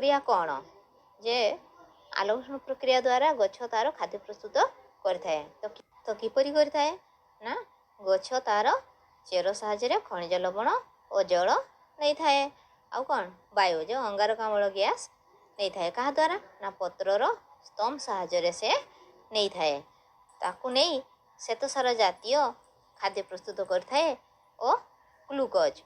प्रक्रिया कौन जे आलोक प्रक्रिया द्वारा गछ तार खाद्य प्रस्तुत करें तो किपरि करें ना गछ तार चेर साहाय्य खनिज लवण और जल नहीं थाए आउ कौन वायु जो अंगारकाम्ल गैस नहीं थाए कहा द्वारा ना पत्रर स्तंभ साहाय्य से नहीं थाए ताकू नहीं श्वेतसार जातीय खाद्य प्रस्तुत करें और ग्लूकोज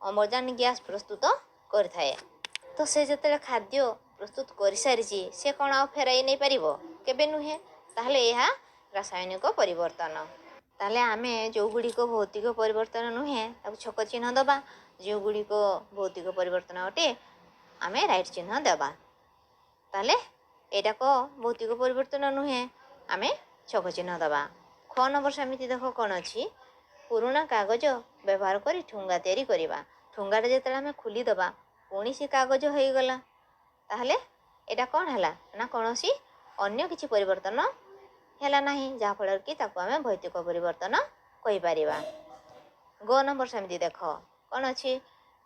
अम्लजान गैस प्रस्तुत करें तो से जिते खाद्य प्रस्तुत कर सारी से कौन आ फेराई नहीं पार केबे नुहे ताहले यह रासायनिक परिवर्तन ताहले आमे जो गुड़िक भौतिक परिवर्तन नुहे ताकू छक चिन्ह दबा जो गुड़िक भौतिक परिवर्तन अटे आमे राइट चिन्ह देबा ताहले एटाक भौतिक परिवर्तन नुहे आमे छक चिन्ह दबा। ख नंबर सेमती देख कौन अच्छी पुराणा कागज व्यवहार कर ठुंगा तैयारी करवा ठुंगाटा जो आम खोलीदबा पुणी से कागज हो गला ताहले एटा कौन है ना कौन सी अन्य किसी परिवर्तन है ना जहाँफल कि आम भौतिक परिवर्तन कहीपर। ग नंबर सेमती देख कौन अच्छी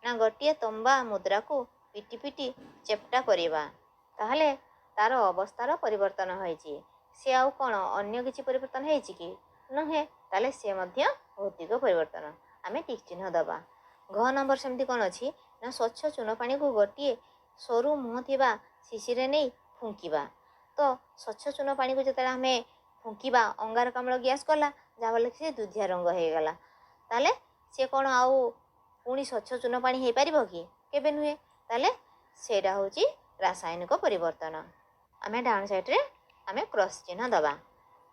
ना गोटे तंबा मुद्रा को पिटी पिटी चेप्टा करवा ताहले तार अवस्थार परिवर्तन होइछि से आउ कौन अन्य किसी परिवर्तन होइछि कि नुहे ताले से मध्य भौतिक परिवर्तन आमे टिक चिन्ह दबा। घ नंबर सेमती कौन अच्छी ना स्वच्छ चून पानी को गोटे सरू मुह थिबा शिशिरे नहीं फुंकिबा तो स्वच्छ चून पानी को जिते आम फुंकिबा अंगारकाम्ल गैस कला जहाँफल कि दुधिया रंग हो गला ताले से कौन आउ पुणी स्वच्छ चून पानी हो पार कि केबे नुहे ताले सेटा होची रासायनिक परिवर्तन आमे डाउन साइड रे आमे क्रॉस चिन्ह दबा।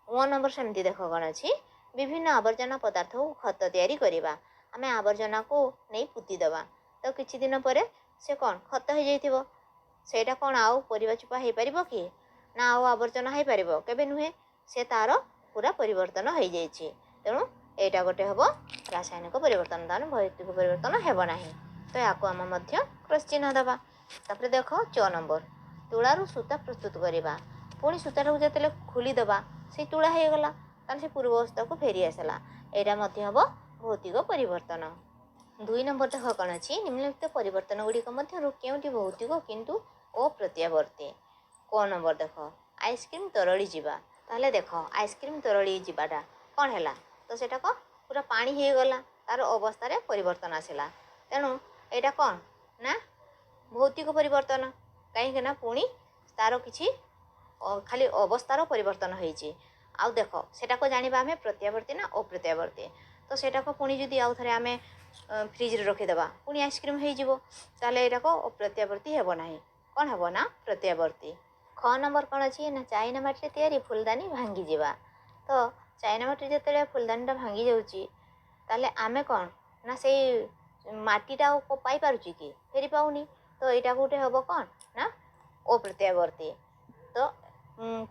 1 नंबर सेमती देख कौन अच्छी विभिन्न आवर्जना पदार्थ को खत तैयारी करवा आमे आवर्जना को नहीं पुती दबा तो किछि दिन पर से कौन खत हो जाइथिबो सेटा कौन आउ परिबा चुपा हो पार कि ना आउ आवर्जना हो पार केबे नुहे से तार पूरा परिवर्तन हो जाइछि तेणु एटा गोटे हम रासायनिक परिवर्तन ताने भौतिक परिवर्तन हेब नाही तो याको आम मध्य क्रॉस चिन्ह दबा। तापर देख 6 नंबर तुलारू सूता प्रस्तुत करवा पुणी सूताटा जो खोलीदबा से तुला हो गला ताने से पूर्व अवस्था को फेरी आसला एटा मध्य हम भौतिक परिवर्तन। 2 नंबर देख कौन अच्छी निम्नलिखित परिवर्तन गुड़िक मध्यरु केउंटी भौतिक किंतु अप्रत्यावर्ती। क नंबर देख आइसक्रीम तरली जीवा ताहले देख आइसक्रीम तरली जीवाटा कौन है तो सेटा कौन पूरा पानी हो गला तार अवस्था रे परिवर्तन आसला तेणु एटा कौन ना भौतिक परिवर्तन कहीं ना पुणी तार किछि खाली अवस्थार परिवर्तन होइछि आउ देख सेटा को जानिबा आमे प्रत्यावर्ती ना अप्रत्यावर्ती तो सेटा को पुणी जदि आउ थरे आमे फ्रिज रे रखिदेबा पुणी आइसक्रीम हो जिवो ताले एटा को अप्रत्यावर्ती हेबो नाही कौन हेबो ना प्रत्यावर्ती। ख नंबर कौन अच्छी ना चाइना माटी तैयारी फुलदानी भांगी जीवा तो चाइना माटी जिते फुलदानीटा भांगी जाऊँगी ताले आमे कौन ना से माटीटा पाई पारुची कि फेरी पाऊनी तो यहाँ गोटे हम कौन ना अप्रत्यावर्ती तो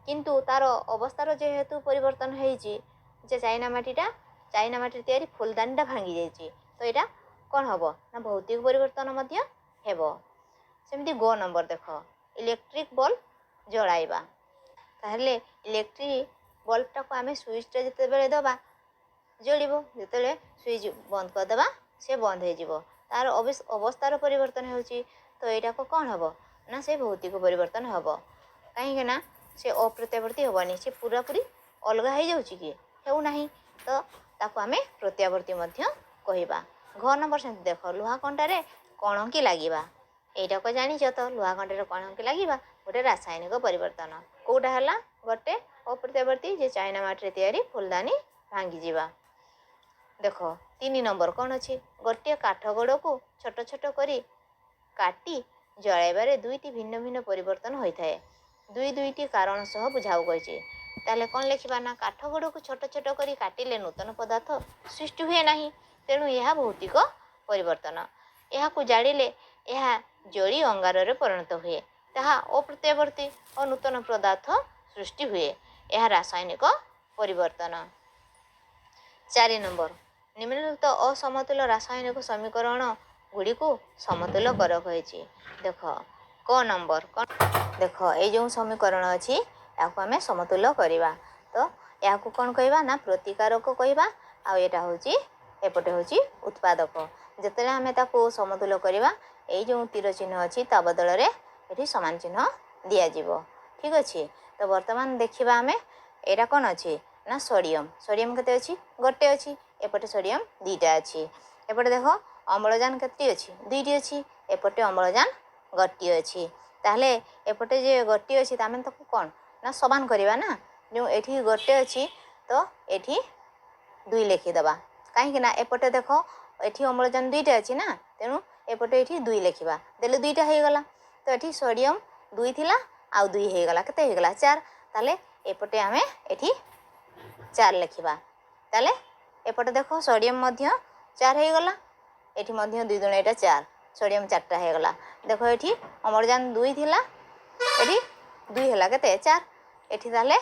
किंतु तार अवस्थार जेहेतु परिवर्तन होइछि जे चाइना माटी तैयारी फुलदानीटा भांगी जाइछि तो यहाँ कौन हम ना भौतिक परिवर्तन मध्य हेबो। सेमती गो नंबर देख इलेक्ट्रिक बल्ब जलाइबा ताहले इलेक्ट्रिक बल्बटा को आमे स्विचटा जिते बेले दबा जलिबो जिते स्विच बंद करदेबा से बंद हो जिवो तार अवस्थार परिवर्तन होउछि तो यहाँ को कौन हम ना से भौतिक परिवर्तन हम कहीं ना से अप्रत्यावर्ती हेबनी से पूरा पूरी अलग हो जाउछि कि हेउ नाही तो ताको आमे प्रत्यावर्ती मध्य कहिबा। घ नंबर से देख लुहा कंटारे कणकी लागिबा एटा को जानिछ तो लुहा कंटारे कणकी लागिबा गोटे रासायनिक परिवर्तन कोटा हला गोटे अप्रत्यावर्ती जे चाइना माटी तैयारी फुलदानी भांगी जीवा। देख 3 नंबर कौन अच्छी गोटे काठ गोड़ को छोट छोट करी काटी जलाइबारे दुईटी भिन्न भिन्न परिवर्तन होता है दुईटी कारण सह बुझाऊ कही ताले कौन लिखा ना काठ गोड़ को छोट छोट करी काटिले नूतन पदार्थ सृष्टि हुए नहीं तेणु यह भौतिक परिवर्तन यह को जाड़िले यह जड़ी अंगार रे परिणत हुए ताहा अप्रत्यावर्ती और नूतन पदार्थ सृष्टि हुए यह रासायनिक परिवर्तन। 4 नंबर निम्नलिखित असमतुल रासायनिक समीकरण गुड़ी को समतुल कर कही देख क नंबर देख ये जो समीकरण अच्छी या आम समतुल करवा तो या कौन कहवा ना प्रतिकारक कहवा आटा हूँ एपटे हूँ उत्पादक जिते आम समतुल करवा ये जो तीर चिन्ह अच्छी ता बदल में ଏଠି ସମାନ ଚିହ୍ନ ଦିଆଯିବ। ଠିକ୍ ଅଛି। ତ ବର୍ତ୍ତମାନ ଦେଖିବା ଆମେ ଏଇଟା କ'ଣ ଅଛି ନା ସୋଡ଼ିୟମ୍। ସୋଡ଼ିୟମ୍ କେତେ ଅଛି ଗୋଟେ ଅଛି। ଏପଟେ ସୋଡ଼ିୟମ୍ ଦୁଇଟା ଅଛି। ଏପଟେ ଦେଖ ଅମ୍ଳଜାନ କେତେ ଅଛି ଦୁଇଟି ଅଛି। ଏପଟେ ଅମ୍ଳଜାନ ଗୋଟିଏ ଅଛି। ତାହେଲେ ଏପଟେ ଯେ ଗୋଟିଏ ଅଛି ଆମେ ତାକୁ କ'ଣ ନା ସମାନ କରିବା ନା। ଯେଉଁ ଏଠି ଗୋଟେ ଅଛି ତ ଏଠି 2 ଲେଖିଦେବା। କାହିଁକି ନା ଏପଟେ ଦେଖ ଏଠି ଅମ୍ଳଜାନ ଦୁଇଟା ଅଛି ନା ତେଣୁ ଏପଟେ ଏଠି 2 ଲେଖିବା। ଦେଲେ 2ଟା ହେଇଗଲା। ତ ଏଠି ସୋଡ଼ିୟମ୍ 2 ଥିଲା ଆଉ 2 ହେଇଗଲା କେତେ ହେଇଗଲା 4। ତାହେଲେ ଏପଟେ ଆମେ ଏଠି 4 ଲେଖିବା। ତାହେଲେ ଏପଟେ ଦେଖ ସୋଡ଼ିୟମ୍ ମଧ୍ୟ 4 ହେଇଗଲା। ଏଠି ମଧ୍ୟ 2 ଦୁणे ଏଇଟା 4 ସୋଡ଼ିୟମ୍ 4ଟା ହେଇଗଲା। ଦେଖ ଏଠି ଅମ୍ଳଜାନ 2 ଥିଲା ଏଠି 2 ହେଲା କେତେ 4। ଏଠି ତାହେଲେ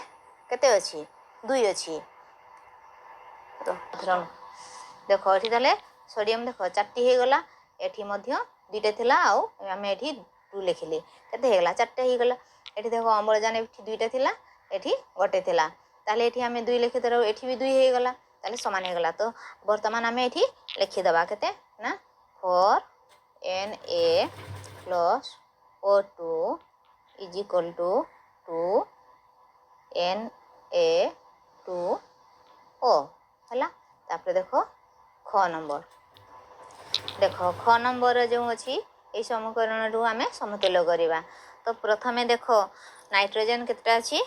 କେତେ ଅଛି 2 ଅଛି। ଦେଖ ଏଠି ତାହେଲେ ସୋଡ଼ିୟମ୍ ଦେଖ 4ଟି ହେଇଗଲା। ଏଠି ମଧ୍ୟ 2ଟା ଥିଲା ଆଉ ଆମେ ଏଠି 2 ଲେଖିଲେ କେତେ ହେଇଗଲା 4ଟା ହେଇଗଲା। ଏଠି ଦେଖ ଅମ୍ଳଜାନ ଏଠି 2ଟା ଥିଲା ଏଠି ଗୋଟେ ଥିଲା। ତାହେଲେ ଏଠି ଆମେ 2 ଲେଖିଦେବା ଏଠି ବି 2 ହେଇଗଲା। ତାହେଲେ ସମାନ ହେଇଗଲା। ତ ବର୍ତ୍ତମାନ ଆମେ ଏଠି ଲେଖିଦେବା କେତେ ନା 4Na + O2 = 2Na2O ହେଲା। ତାପରେ ଦେଖ ଖ ନମ୍ବର। ଦେଖ ଖ ନମ୍ବର ଯେଉଁ ଅଛି ଏଇ ସମୀକରଣରୁ ଆମେ ସମତୁଲ କରିବା। ତ ପ୍ରଥମେ ଦେଖ ନାଇଟ୍ରୋଜେନ କେତେଟା ଅଛି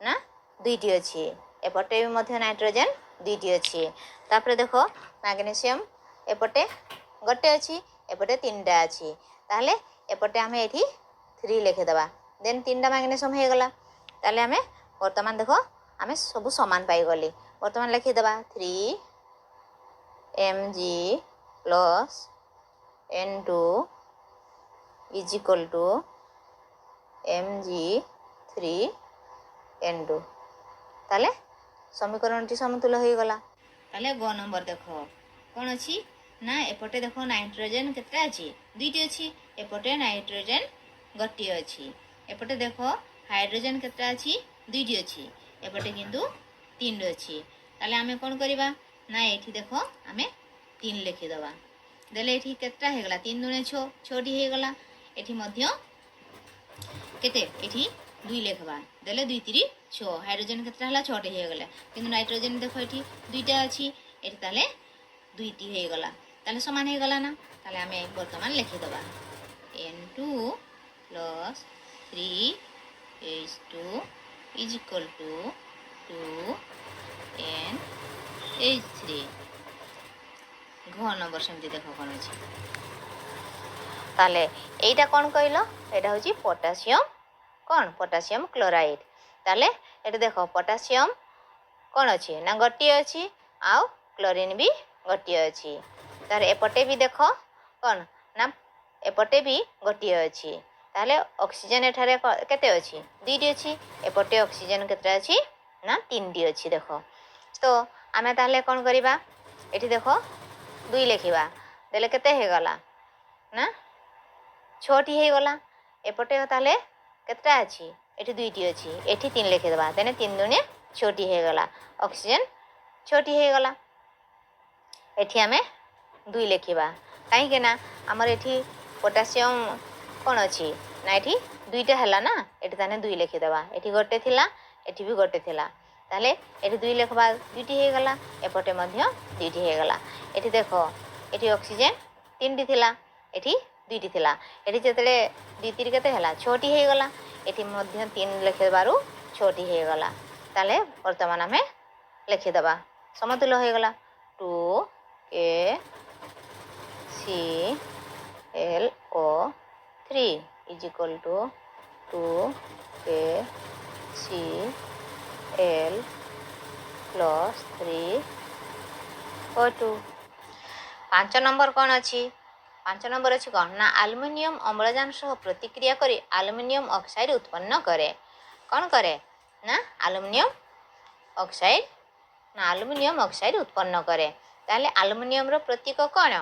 ନା 2ଟି ଅଛି। ଏପଟେ ବି ମଧ୍ୟ ନାଇଟ୍ରୋଜେନ 2ଟି ଅଛି। ତାପରେ ଦେଖ ମ୍ୟାଗ୍ନେସିୟମ୍ ଏପଟେ ଗୋଟେ ଅଛି ଏପଟେ 3ଟା ଅଛି। ତାହେଲେ ଏପଟେ ଆମେ ଏଠି 3 ଲେଖିଦେବା। ଦେନ୍ 3ଟା ମ୍ୟାଗ୍ନେସିୟମ୍ ହେଇଗଲା। ତାହେଲେ ଆମେ ବର୍ତ୍ତମାନ ଦେଖ ଆମେ ସବୁ ସମାନ ପାଇଗଲେ। ବର୍ତ୍ତମାନ ଲେଖିଦେବା 3Mg + N2 = Mg3N2। ତାହେଲେ ସମୀକରଣଟି ସମତୁଲ ହୋଇଗଲା। ତାହେଲେ ଗ ନମ୍ବର ଦେଖ କ'ଣ ଅଛି ନା ଏପଟେ ଦେଖ ନାଇଟ୍ରୋଜେନ କେତେଟା ଅଛି 2ଟି ଅଛି। ଏପଟେ ନାଇଟ୍ରୋଜେନ ଗୋଟିଏ ଅଛି। ଏପଟେ ଦେଖ ହାଇଡ୍ରୋଜେନ କେତେଟା ଅଛି 2ଟି ଅଛି। ଏପଟେ କିନ୍ତୁ 3 ଅଛି। ତାହେଲେ ଆମେ କ'ଣ କରିବା ନା ଏଠି ଦେଖ ଆମେ 3 ଲେଖିଦେବା। ଦେଲେ ଏଠି କେତେଟା ହେଇଗଲା 3 ଦୁणे 6 6ଟି ହେଇଗଲା। ଏଠି ମଧ୍ୟ କେତେ ଏଠି 2 ଲେଖବା। ଦେଲେ 2 3 6 ହାଇଡ୍ରୋଜେନ କେତେଟା ହେଲା 6ଟି ହେଇଗଲା। କିନ୍ତୁ ନାଇଟ୍ରୋଜେନ ଦେଖ ଏଠି 2ଟା ଅଛି ଏଠି ତାହେଲେ 2ଟି ହେଇଗଲା। ତାହେଲେ ସମାନ ହେଇଗଲା ନା। ତାହେଲେ ଆମେ ବର୍ତ୍ତମାନ ଲେଖିଦେବା N2 + 3H2 = 2NH3। ଘ ନମ୍ବର ସେମିତି ଦେଖ କ'ଣ ଅଛି। ତାହେଲେ ଏଇଟା କ'ଣ କହିଲ ଏଇଟା ହେଉଛି ପଟାସିୟମ୍ କ'ଣ ପଟାସିୟମ୍ କ୍ଲୋରାଇଡ୍। ତାହେଲେ ଏଠି ଦେଖ ପଟାସିୟମ୍ କ'ଣ ଅଛି ନା ଗୋଟିଏ ଅଛି ଆଉ କ୍ଲୋରିନ୍ ବି ଗୋଟିଏ ଅଛି। ତାହେଲେ ଏପଟେ ବି ଦେଖ କ'ଣ ନା ଏପଟେ ବି ଗୋଟିଏ ଅଛି। ତାହେଲେ ଅକ୍ସିଜେନ୍ ଏଠାରେ କେତେ ଅଛି 2ଟି ଅଛି। ଏପଟେ ଅକ୍ସିଜେନ୍ କେତେଟା ଅଛି ନା 3ଟି ଅଛି। ଦେଖ ତ ଆମେ ତାହେଲେ କ'ଣ କରିବା ଏଠି ଦେଖ 2 ଲେଖିବା। ଦେଲେ କେତେ ହେଇଗଲା ନା 6ଟି ହେଇଗଲା। ଏପଟେ ତାହେଲେ କେତେଟା ଅଛି ଏଠି 2ଟି ଅଛି ଏଠି 3 ଲେଖିଦେବା। ଦେନେ 3 ଦୁणे 6ଟି ହେଇଗଲା। ଅକ୍ସିଜେନ୍ 6ଟି ହେଇଗଲା। ଏଠି ଆମେ 2 ଲେଖିବା କାହିଁକି ନା ଆମର ଏଠି ପଟାସିୟମ୍ କ'ଣ ଅଛି ନା ଏଠି 2ଟା ହେଲା ନା ଏଠି ତାହେଲେ 2 ଲେଖିଦେବା। ଏଠି ଗୋଟେ ଥିଲା ଏଠି ବି ଗୋଟେ ଥିଲା। ତାହେଲେ ଏଠି 2 ଲେଖବା 2ଟି ହେଇଗଲା। ଏପଟେ ମଧ୍ୟ 2ଟି ହେଇଗଲା। ଏଠି ଦେଖ ଏଠି ଅକ୍ସିଜେନ୍ 3ଟି ଥିଲା ଏଠି 2ଟି ଥିଲା। ଏଠି ଯେତେବେଳେ 2 3 କେତେ ହେଲା 6ଟି ହେଇଗଲା। ଏଠି ମଧ୍ୟ 3 ଲେଖିଦେବାରୁ 6ଟି ହେଇଗଲା। ତାହେଲେ ବର୍ତ୍ତମାନ ଆମେ ଲେଖିଦେବା ସମତୁଲ ହୋଇଗଲା 2KClO3 = 2KCl + 3O2। 5 ନମ୍ବର କ'ଣ ଅଛି 5 ନମ୍ବର ଅଛି କ'ଣ ନା ଆଲୁମିନିୟମ ଅମ୍ଳଜାନ ସହ ପ୍ରତିକ୍ରିୟା କରି ଆଲୁମିନିୟମ ଅକ୍ସାଇଡ୍ ଉତ୍ପନ୍ନ କରେ। କ'ଣ କରେ ନା ଆଲୁମିନିୟମ ଅକ୍ସାଇଡ୍ ଉତ୍ପନ୍ନ କରେ। ତାହେଲେ ଆଲୁମିନିୟମର ପ୍ରତୀକ କ'ଣ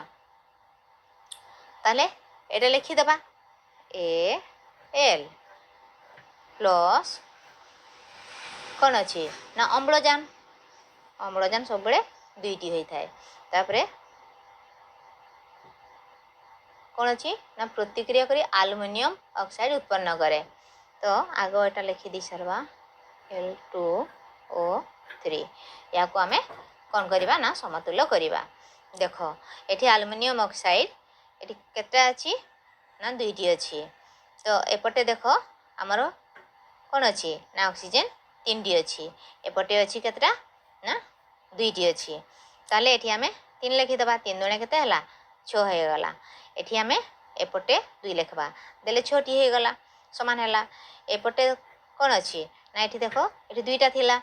ତାହେଲେ ଏଇଟା ଲେଖିଦେବା Al ପ୍ଲସ୍ କ'ଣ ଅଛି ନା ଅମ୍ଳଜାନ ସବୁବେଳେ 2ଟି ହୋଇଥାଏ। ତାପରେ कौन अच्छी ना प्रतिक्रिया करी आलुमिनियम ऑक्साइड उत्पन्न करे। तो आग एटा लिखि दी सरवा L2O3 या को आमे कौन करिबा ना समतुल्य करिबा। देखो एठी आलुमिनियम ऑक्साइड एठी केटा अछि ना दुईटी अछि। तो एपटे देखो हमर कौन अच्छी ना ऑक्सीजन 3टी अच्छी एपटे अच्छी केतरा ना 2टी अच्छी। ताले एठी आमे 3 लिखि दबा 3 दुणे केते हला 6 हे गला। एठी आमे एपटे 2 लिखबा देले 6टी हे गला समान हला। एपटे कौन अच्छी ना एठी देखो एठी 2टा थिला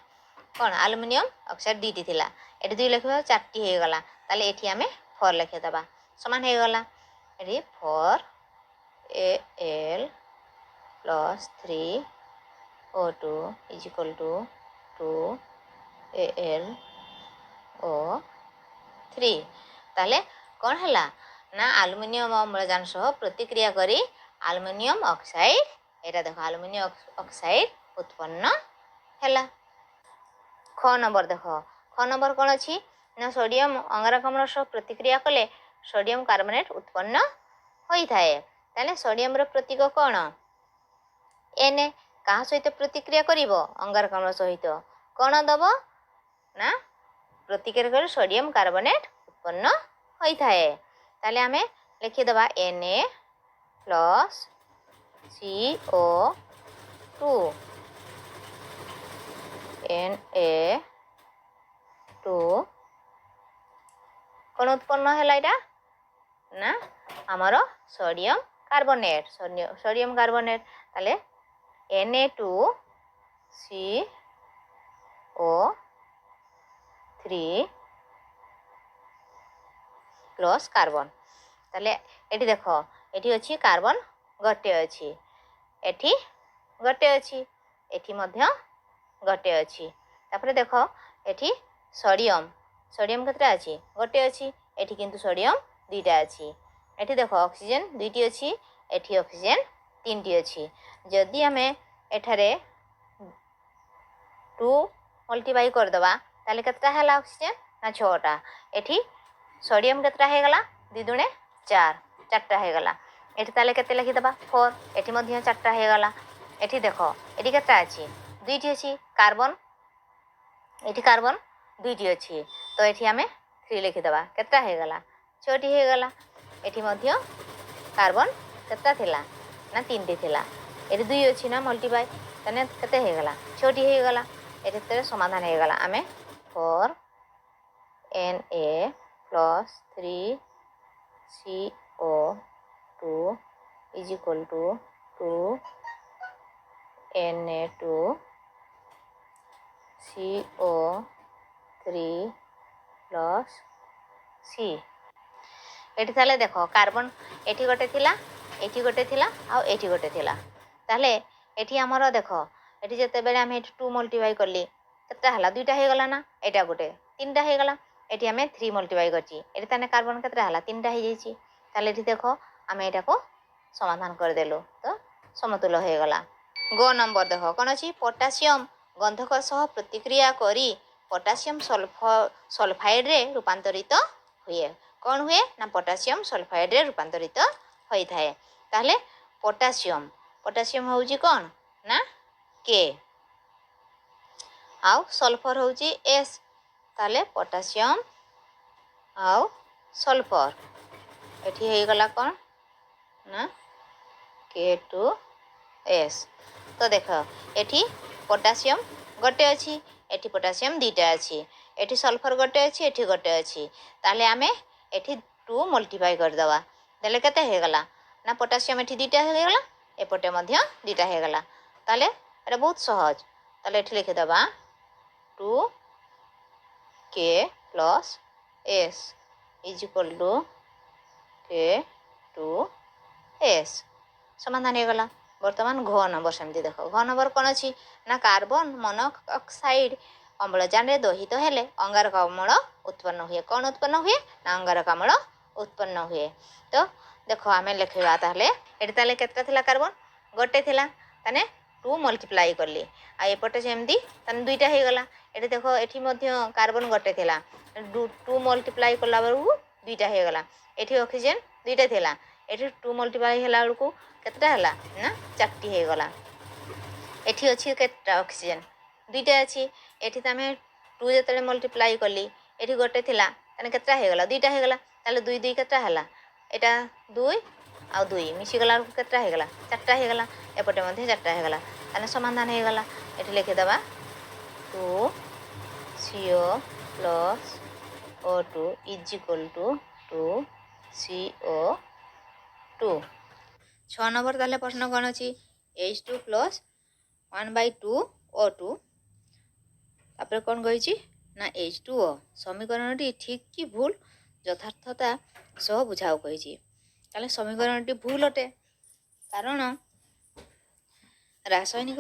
कौन एल्युमिनियम ऑक्साइड 2टी थिला एठी 2 लिखबा 4टी हे गला। ताले एठी आमे 4 लिखि दबा समान हे गला। एठी 4Al plus 3O2 is equal to 2AlO3 ताले कौन हला ना एल्युमिनियम अम्लजान सह प्रतिक्रिया करी एल्युमिनियम ऑक्साइड एटा देखो एल्युमिनियम ऑक्साइड उत्पन्न हला। ख नंबर देखो ख नंबर कौन अच्छी ना सोडियम अंगारकाम्ल सह प्रतिक्रिया कले सोडियम कार्बोनेट उत्पन्न होई थाए। ताले सोडियम रो प्रतीक कौन Na कहा सहित प्रतिक्रिया करिवो अंगारकाम्ल सहित कौन दबो ना प्रतिक्रिया कर सोडियम कार्बोनेट उत्पन्न होई थाए। ताले आमे लिखि दबा Na plus CO2 Na2 कौन उत्पन्न हैला इटा ना हमारो सोडियम कार्बोनेट ताले Na2CO3 प्लस कार्बन ताले एठी देखो एठी अछि कार्बन गटे अछि एठी गटे अछि एठी मध्य गटे अछि। तापरे देखो एठी सोडियम केतरा अछि गटे अछि एठी किंतु सोडियम 2टा अछि। एठी देखो ऑक्सीजन 2टी अछि एठी ऑक्सीजन 3टी अछि। जदि हमें एठारे 2 मल्टीप्लाई कर दबा ताले केतरा हैला ऑक्सीजन ना 6टा एठी सोडियम केतरा हे गला 2 दुणे 4टा हे गला। एठी ताले केते लिखि दबा 4 एठी मध्य 4टा हे गला। एठी देखो एठी केतरा अछि 2टी अछि कार्बन एठी कार्बन 2टी अछि तो एठी हमें 3 लिखि दबा केतरा हे गला 6टी हे गला। एठी मध्य कार्बन केतरा थिला ना 3टी थिला एठी 2 अछि ना मल्टीप्लाई तने केते हे गला 6टी हे गला। एठी तेरे समाधान हे गला आमे 4Na plus 3CO2 is equal to 2Na2CO3 plus C एठी ताले देखो कार्बन एठी गोटे थिला एठी गोटे थिला आ एठी गोटे थिला ताले एठी हमरो देखो एठी जते बेले हम एठी 2 मल्टीप्लाई करली केतरा हला 2टा हे गला ना एटा गोटे 3टा हे गला। एठी हमें 3 मल्टीप्लाई करची एठी ताने कार्बन केतरा हला 3टा हे जाईची ताले एठी देखो हमें एटा को समाधान कर देलो तो समतुल्य हे गला। ग नंबर देखो कोन अछि पोटेशियम गंधक सह प्रतिक्रिया करी पोटेशियम सल्फाइड रे रूपांतरित हुए। कौन हुए ना पोटेशियम सल्फाइड रे रूपांतरित होई थाए। ताले पोटेशियम होउची कौन ना K आउ सल्फर होउची S ताले पोटेशियम आउ सल्फर एठी हे गला कौन ना K2S। तो देखो एठी पोटेशियम गटे अछि एठी पोटेशियम 2टा अछि एठी सल्फर गटे अछि एठी गटे अछि ताले आमे एठी 2 मल्टीप्लाई कर दवा देले केते हे गला ना पोटेशियम एठी 2टा हे गला एपटे मध्य 2टा हे गला। ताले एटा बहुत सहज ताले एठी लिखि दबा 2K plus S is equal to K2S समाधान हे गला। वर्तमान घ नंबर सेमती देखो घ नंबर कौन अछि ना कार्बन मोनोऑक्साइड अम्लजान रे दहित हेले अंगारकाम्ल उत्पन्न हुए। कौन उत्पन्न हुए ना अंगारकाम्ल उत्पन्न हुए। तो देखो आमे लिखिबा ताले एठी ताले केतरा थिला कार्बन गोटे थिला तने 2 मल्टीप्लाई करली आ एपटे सेमती तने 2टा हे गला एठी देखो एठी मध्य कार्बन गोटे थिला 2 मल्टीप्लाई करला बरु 2टा हे गला एठी ऑक्सीजन 2टा थिला ଏଠି 2 ମଲ୍ଟିପ୍ଲାଏ ହେଲା ବେଳକୁ କେତେଟା ହେଲା ନା 4ଟି ହେଇଗଲା। ଏଠି ଅଛି କେତେଟା ଅକ୍ସିଜେନ୍ 2ଟା ଅଛି। ଏଠି ତମେ 2 ଯେତେବେଳେ ମଲ୍ଟିପ୍ଲାଏ କଲି ଏଠି ଗୋଟେ ଥିଲା ତାହେଲେ କେତେଟା ହେଇଗଲା 2ଟା ହେଇଗଲା। ତାହେଲେ 2 2 କେତେଟା ହେଲା ଏଇଟା 2 ଆଉ 2 ମିଶିଗଲା ବେଳକୁ କେତେଟା ହେଇଗଲା 4ଟା ହେଇଗଲା। ଏପଟେ ମଧ୍ୟ 4ଟା ହେଇଗଲା। ତାହେଲେ ସମାଧାନ ହେଇଗଲା। ଏଠି ଲେଖିଦେବା 2CO plus O2 is equal to 2CO2। 6 number ତାହେଲେ ପ୍ରଶ୍ନ କ'ଣ ଅଛି H2 ପ୍ଲସ୍ 1/2 O2 ତାପରେ କ'ଣ କହିଛି ନା H2O ସମୀକରଣଟି ଠିକ୍ କି ଭୁଲ ଯଥାର୍ଥତା ସହ ବୁଝାও କହିଛି। ତାହେଲେ ସମୀକରଣଟି ଭୁଲ ଅଟେ କାରଣ ରାସାୟନିକ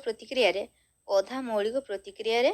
ପ୍ରତିକ୍ରିୟାରେ ଅଧା ମୌଳିକ ପ୍ରତିକ୍ରିୟାରେ